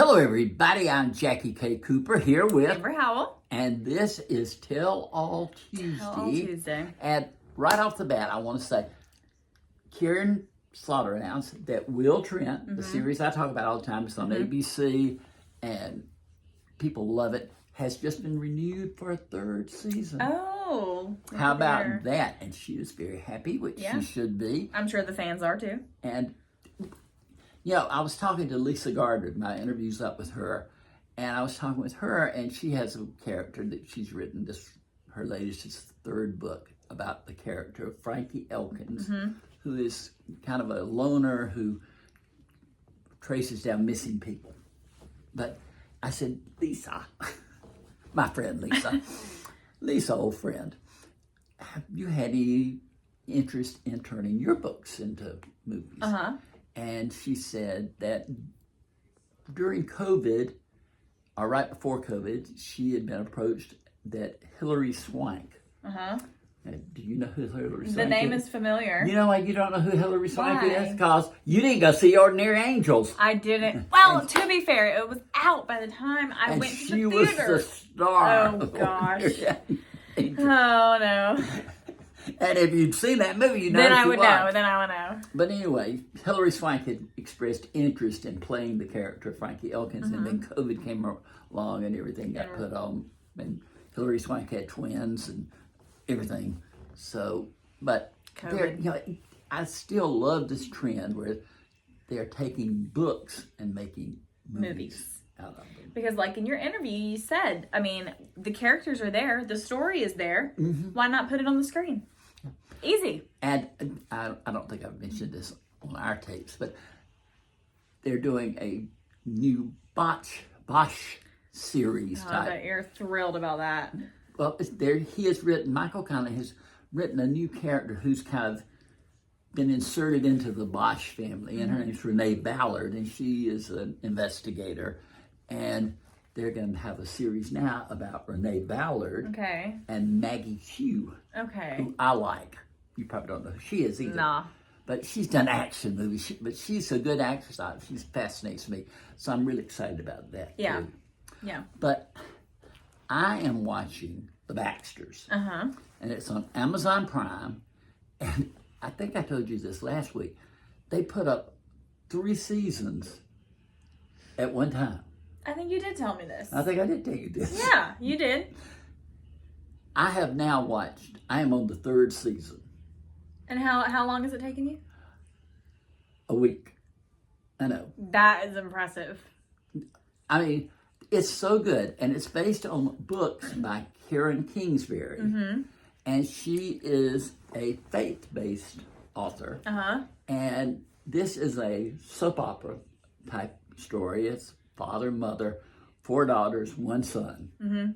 Hello, everybody. I'm Jackie K. Cooper here with Amber Howell. And this is Tell All Tuesday. Tell All Tuesday. And right off the bat, I want to say, Karen Slaughter announced that Will Trent, the series I talk about all the time, it's on ABC, and people love it, has just been renewed for a third season. Oh. How about that? And she is very happy, which she should be. I'm sure the fans are too. And you know, I was talking to Lisa Gardner, my interview's up with her, and I was talking with her, and she has a character that she's written, her latest, is the third book, about the character of Frankie Elkins, who is kind of a loner who traces down missing people. But I said, Lisa, my friend Lisa, old friend, have you had any interest in turning your books into movies? And she said that during COVID, or right before COVID, she had been approached that Hilary Swank. Do you know who Hilary Swank is? The name is familiar. You know why you don't know who Hilary Swank is? Because you didn't go see Ordinary Angels. I didn't. Well, to be fair, it was out by the time I went to the theater. She was the star. Oh, gosh. Oh, no. And if you'd seen that movie, you know Then I would know. But anyway, Hilary Swank had expressed interest in playing the character of Frankie Elkins, and then COVID came along and everything got put on. And Hilary Swank had twins and everything. So, but you know, I still love this trend where they're taking books and making movies out of them. Because like in your interview, you said, I mean, the characters are there, the story is there. Why not put it on the screen? Easy. And I don't think I've mentioned this on our tapes, but they're doing a new Bosch series type. I bet you're thrilled about that. Well, Michael Connelly has written a new character who's kind of been inserted into the Bosch family, and her name's Renee Ballard, and she is an investigator. And they're going to have a series now about Renee Ballard and Maggie Hugh, who I like. You probably don't know who she is either. Nah. But she's done action movies. But she's a good actress. She fascinates me. So I'm really excited about that. Yeah. Too. Yeah. But I am watching The Baxters. And it's on Amazon Prime. And I think I told you this last week. They put up 3 seasons at one time. I think you did tell me this. I think I did tell you this. Yeah, you did. I have now I am on the 3rd season. And how long has it taken you? A week. I know. That is impressive. I mean, it's so good. And it's based on books by Karen Kingsbury. And she is a faith-based author. And this is a soap opera type story. It's father, mother, 4 daughters, 1 son.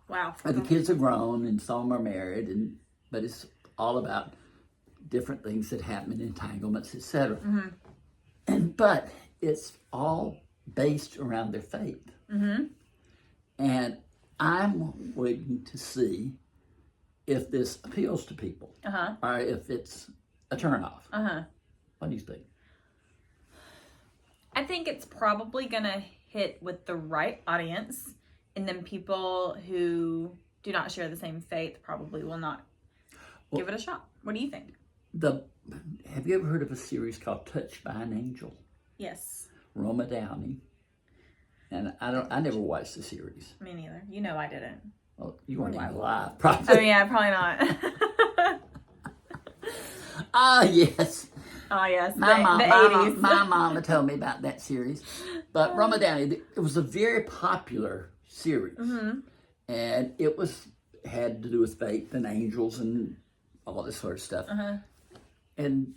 Wow. And the kids are grown and some are married, but it's all about different things that happen, entanglements, etc. But it's all based around their faith. And I'm waiting to see if this appeals to people or if it's a turnoff. What do you think? I think it's probably going to hit with the right audience, and then people who do not share the same faith probably will not give it a shot. What do you think? Have you ever heard of a series called Touched by an Angel? Yes. Roma Downey. And I never watched the series. Me neither. You know I didn't. Well, you weren't even alive, probably. Oh yeah, probably not. Yes. Oh yes, the 80s. My mama told me about that series. But Roma Downey, it was a very popular series. And it had to do with faith and angels and all this sort of stuff. And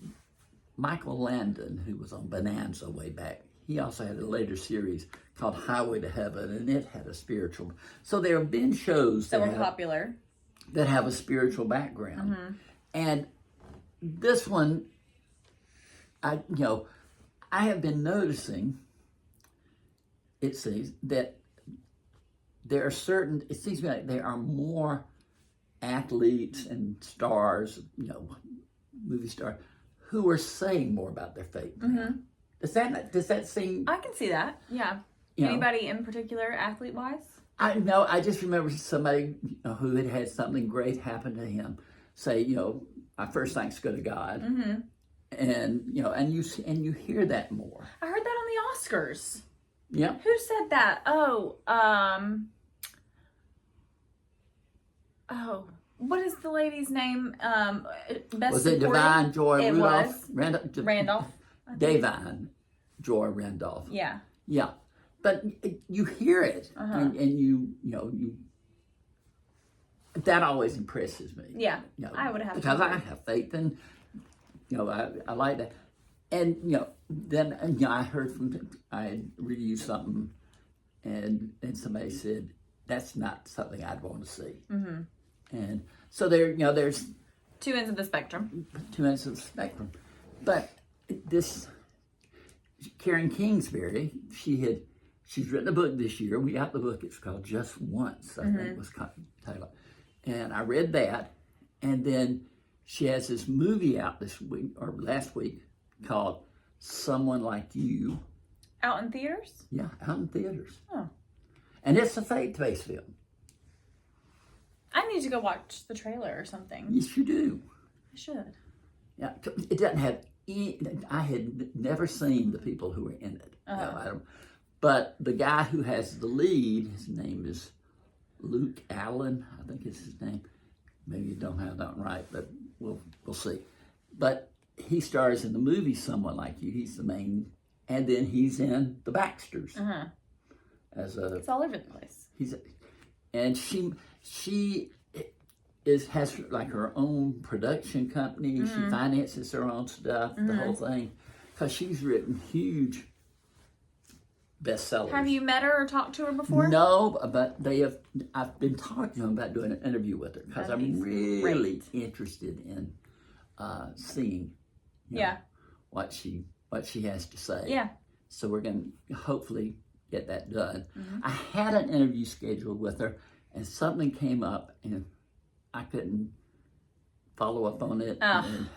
Michael Landon, who was on Bonanza way back, he also had a later series called Highway to Heaven, and it had a spiritual. So there have been shows that were popular that have a spiritual background. And this one, I have been noticing, it seems, that it seems to me like there are more athletes and stars, movie stars, who are saying more about their faith. Does that seem? I can see that. Yeah. You know, Anybody in particular, athlete-wise? I know. I just remember somebody who had something great happen to him say, "My first thanks go to God," Mm-hmm. and and you hear that more. I heard that on the Oscars. Yeah. Who said that? Oh, what is the lady's name? Best Was it supporting? Divine Joy It Rudolph? was. Randolph. I think. Divine Joy Randolph. Yeah. Yeah. But you hear it, and you that always impresses me. Yeah. I would have because to. I have faith in, I like that, and then I heard I reviewed something, and somebody said that's not something I'd want to see, and so there's two ends of the spectrum. Two ends of the spectrum, but this Karen Kingsbury, she's written a book this year. We got the book. It's called Just Once, I think was titled. And I read that. And then she has this movie out this week, or last week, called Someone Like You. Out in theaters? Yeah, out in theaters. Oh. And it's a faith-based film. I need to go watch the trailer or something. Yes, you do. I should. Yeah, it doesn't have any, I had never seen the people who were in it. But the guy who has the lead, his name is Luke Allen, I think is his name. Maybe you don't have that right, but we'll see. But he stars in the movie Someone Like You. He's the main, and then he's in The Baxters as a. It's all over the place. And she has like her own production company. She finances her own stuff, the whole thing, because she's written huge bestsellers. Have you met her or talked to her before? No, but I've been talking to them about doing an interview with her because I'm really interested in seeing what she has to say. Yeah. So we're going to hopefully get that done. I had an interview scheduled with her, and something came up, and I couldn't follow up on it. Oh.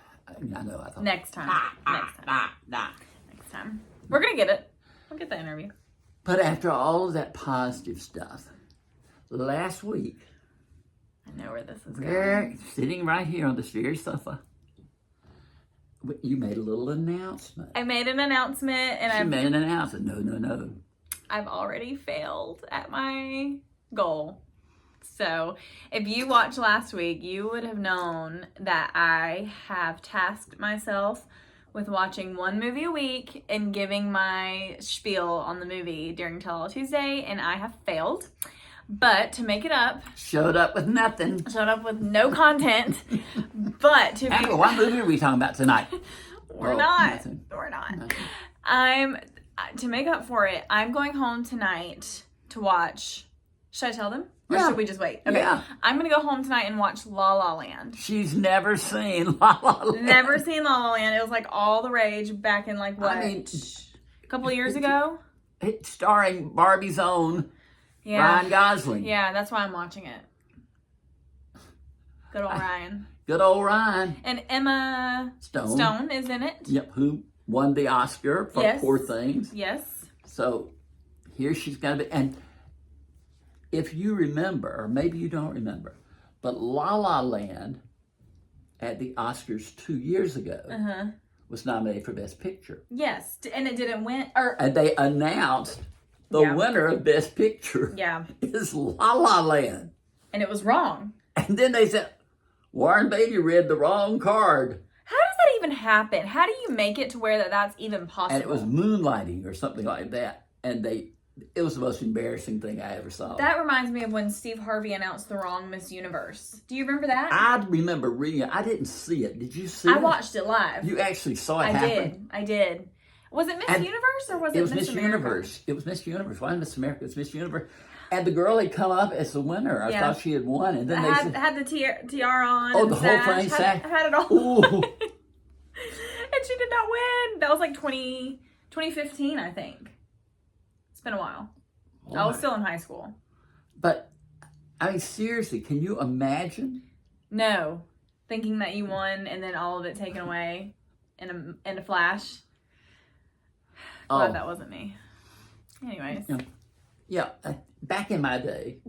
And I know. I thought Next time. Next time. We're gonna get it. We'll get the interview. But after all of that positive stuff, last week, I know where this is we're going. sitting right here on this very sofa. You made a little announcement. I made an announcement, and She made an announcement. No. I've already failed at my goal. So, if you watched last week, you would have known that I have tasked myself with watching one movie a week and giving my spiel on the movie during Tell Tuesday, and I have failed. But to make it up, Showed up with nothing. showed up with no content. But to be, What movie are we talking about tonight? we're Oh, not. nothing. We're not. Nothing. To make up for it, I'm going home tonight to watch. Should I tell them? Or Yeah. should we just wait? Okay. Yeah. I'm going to go home tonight and watch La La Land. She's never seen La La Land. Never seen La La Land. It was like all the rage back in like what? A couple of years ago? It's starring Barbie's own Ryan Gosling. Yeah, that's why I'm watching it. Good old Ryan. Good old Ryan. And Emma Stone is in it. Yep, who won the Oscar for Yes. Poor Things. Yes. So here she's got to be. And if you remember, or maybe you don't remember, but La La Land at the Oscars 2 years ago was nominated for Best Picture. Yes. And it didn't win. Or And they announced the winner of Best Picture is La La Land. And it was wrong. And then they said, Warren Beatty read the wrong card. How does that even happen? How do you make it to where that's even possible? And it was moonlighting or something like that. And it was the most embarrassing thing I ever saw. That reminds me of when Steve Harvey announced the wrong Miss Universe. Do you remember that? I remember reading it. I didn't see it. Did you see it? I watched it live. You actually saw it happen? I did. Was it Miss Universe or was it Miss America? Universe. It was Miss Universe. Why Miss America? It was Miss Universe. And the girl had come up as the winner. I thought she had won. And then they said, had the tiara on. Oh, and the whole thing had it all. Ooh. And she did not win. That was like 2015, I think. It's been a while. I was still in high school. But, I mean, seriously, can you imagine? No. Thinking that you won and then all of it taken away in a flash. Glad that wasn't me. Anyways. Yeah, back in my day,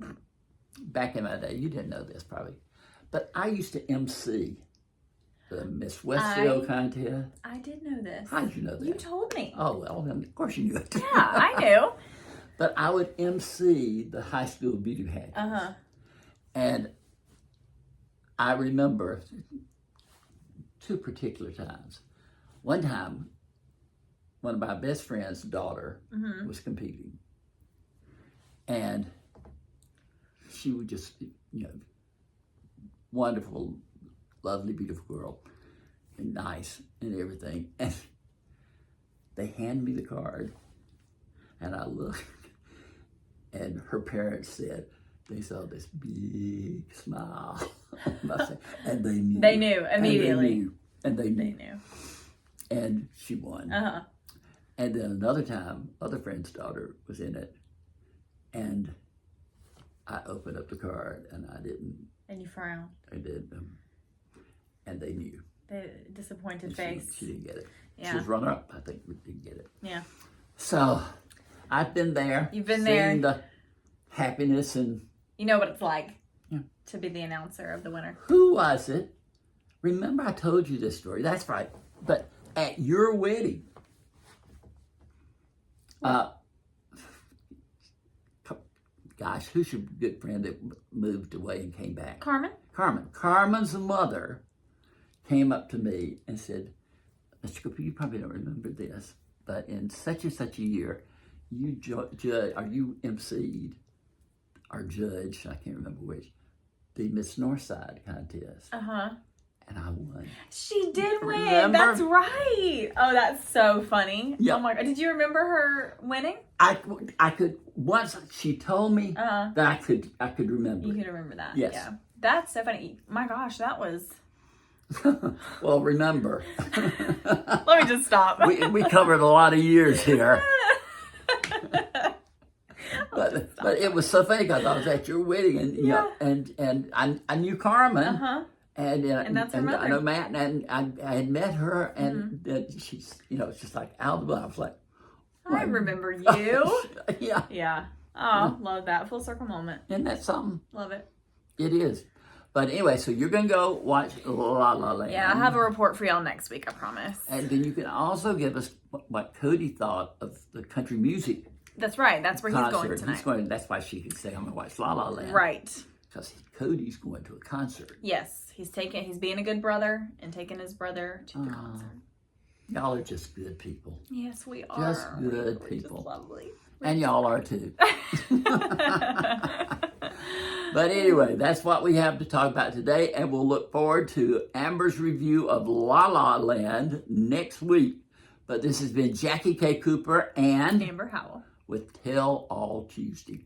you didn't know this probably, but I used to MC the Miss Westfield contest. I did know this. How did you know that? You told me. Oh, well, then of course you knew it. Yeah, I knew. But I would MC the high school beauty pageants. And I remember 2 particular times. One time, one of my best friend's daughter was competing. And she was just, wonderful, lovely, beautiful girl, and nice and everything. And they hand me the card, and I looked, and her parents said they saw this big smile on my face, and they knew. They knew immediately. And they knew. They knew. And she won. And then another time, other friend's daughter was in it, and I opened up the card, and I didn't. And you frowned. I did. And they knew. The disappointed And face. She didn't get it. Yeah. She was runner-up, I think, but didn't get it. Yeah. So, I've been there. You've been seen there. The happiness and... You know what it's like Yeah. to be the announcer of the winner. Who was it? Remember I told you this story. That's right. But at your wedding, gosh, who's your good friend that moved away and came back? Carmen? Carmen. Carmen's mother came up to me and said, Mr. Cooper, you probably don't remember this, but in such and such a year, you emceed or judged, I can't remember which, the Miss Northside contest. And I won. She did win. Remember? That's right. Oh, that's so funny. Yeah. Oh my God. Did you remember her winning? I could, once she told me that I could remember. You it. could remember that. Yes. Yeah. That's so funny. My gosh, that was... Well, remember. Let me just stop. we covered a lot of years here. But it was so funny because I was at your wedding and and I knew Carmen. And that's her mother. I know Matt, and I had met her, and she's, it's just like out of the blue. I was like, I remember you. Yeah. Yeah. Oh, love that. Full circle moment. Isn't that something? Love it. It is. But anyway, so you're going to go watch La La Land. Yeah, I have a report for y'all next week, I promise. And then you can also give us what Cody thought of the country music That's right. That's where concert. he's going tonight. That's why she could say, I'm going to watch La La Land. Right. Because Cody's going to a concert. Yes. He's being a good brother and taking his brother to the concert. Y'all are just good people. Yes, we are. Just good We're people. Just lovely. And y'all are too. But anyway, that's what we have to talk about today. And we'll look forward to Amber's review of La La Land next week. But this has been Jackie K. Cooper and Amber Howell with Tell All Tuesday.